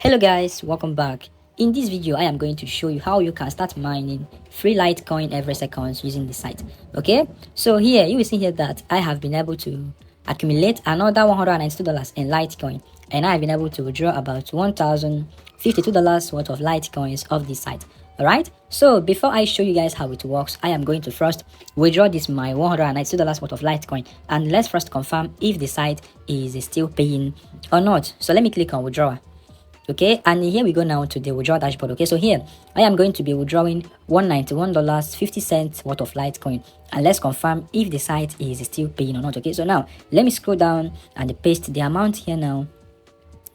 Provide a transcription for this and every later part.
Hello guys, welcome back. In this video I am going to show you how you can start mining free Litecoin every second using the site. Okay, so here you will see here that I have been able to accumulate another $192 in Litecoin, and I have been able to withdraw about $1,052 worth of Litecoins off this site. Alright, so before I show you guys how it works, I am going to first withdraw this my $192 worth of Litecoin, and let's first confirm if the site is still paying or not. So let me click on withdraw. Okay, and here we go now to the withdraw dashboard. Okay, so here I am going to be withdrawing $191.50 worth of Litecoin, and let's confirm if the site is still paying or not. Okay, so now let me scroll down and paste the amount here now,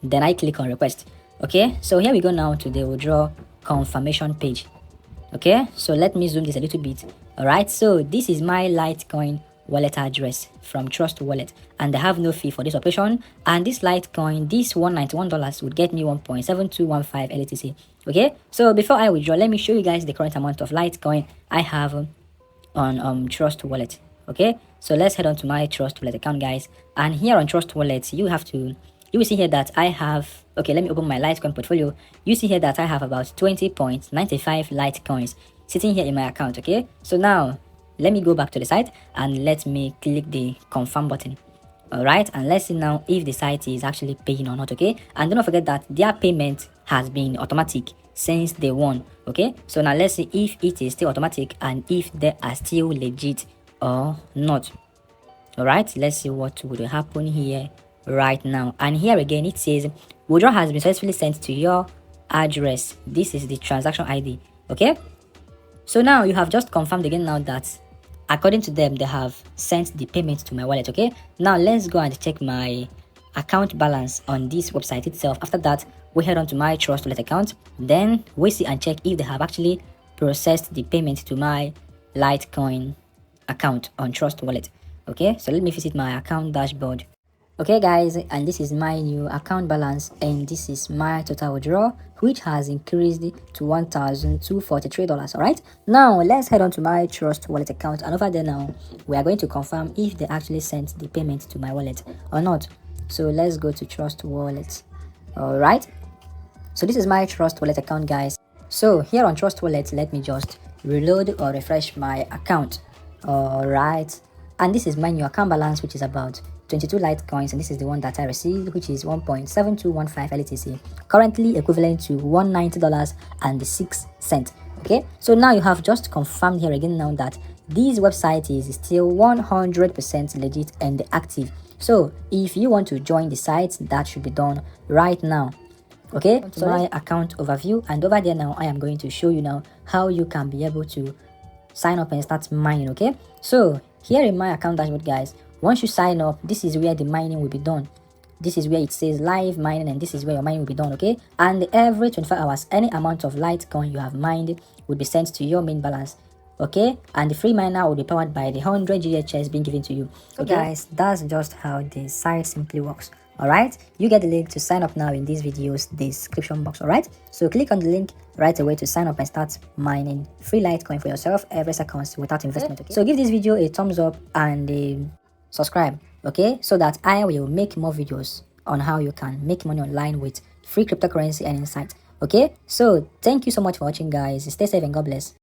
then I click on request. Okay, so here we go now to the withdraw confirmation page. Okay, so let me zoom this a little bit. All right, so this is my Litecoin wallet address from Trust Wallet, and they have no fee for this operation, and this Litecoin, this $191 would get me 1.7215 LTC. Okay, so before I withdraw, let me show you guys the current amount of Litecoin I have on Trust Wallet. Okay, so let's head on to my Trust Wallet account, guys, and here on Trust Wallet you will see here that I have, okay, let me open my Litecoin portfolio. You see here that I have about 20.95 Litecoins sitting here in my account. Okay, so now let me go back to the site and let me click the confirm button. All right, and let's see now if the site is actually paying or not. Okay, and don't forget that their payment has been automatic since day one. Okay, so now let's see if it is still automatic and if they are still legit or not. All right, let's see what would happen here right now. And here again it says withdrawal has been successfully sent to your address. This is the transaction ID. Okay, so now you have just confirmed again now that according to them they have sent the payment to my wallet. Okay, now let's go and check my account balance on this website itself. After that we head on to my Trust Wallet account, then we see and check if they have actually processed the payment to my Litecoin account on Trust Wallet. Okay, so let me visit my account dashboard. Okay guys, and this is my new account balance, and this is my total withdrawal, which has increased to $1,243. All right, now let's head on to my Trust Wallet account, and over there now we are going to confirm if they actually sent the payment to my wallet or not. So let's go to Trust Wallet. All right, so this is my Trust Wallet account, guys. So here on Trust Wallet, let me just reload or refresh my account. All right, and this is my new account balance, which is about 22 Litecoins, and this is the one that I received, which is 1.7215 LTC, currently equivalent to $190.06. Okay, so now you have just confirmed here again now that this website is still 100% legit and active. So if you want to join the site, that should be done right now. Okay, so my account overview, and over there now I am going to show you now how you can be able to sign up and start mining. Okay, so here in my account dashboard, guys, once you sign up, this is where the mining will be done. This is where it says live mining, and this is where your mining will be done. Okay, and every 24 hours any amount of Litecoin you have mined will be sent to your main balance. Okay, and the free miner will be powered by the 100 GHS being given to you. Okay guys, that's just how the site simply works. All right, you get the link to sign up now in this video's description box. All right, so click on the link right away to sign up and start mining free Litecoin for yourself every second without investment. Okay, so give this video a thumbs up and subscribe, okay, so that I will make more videos on how you can make money online with free cryptocurrency and insight. Okay, so thank you so much for watching, guys. Stay safe and God bless.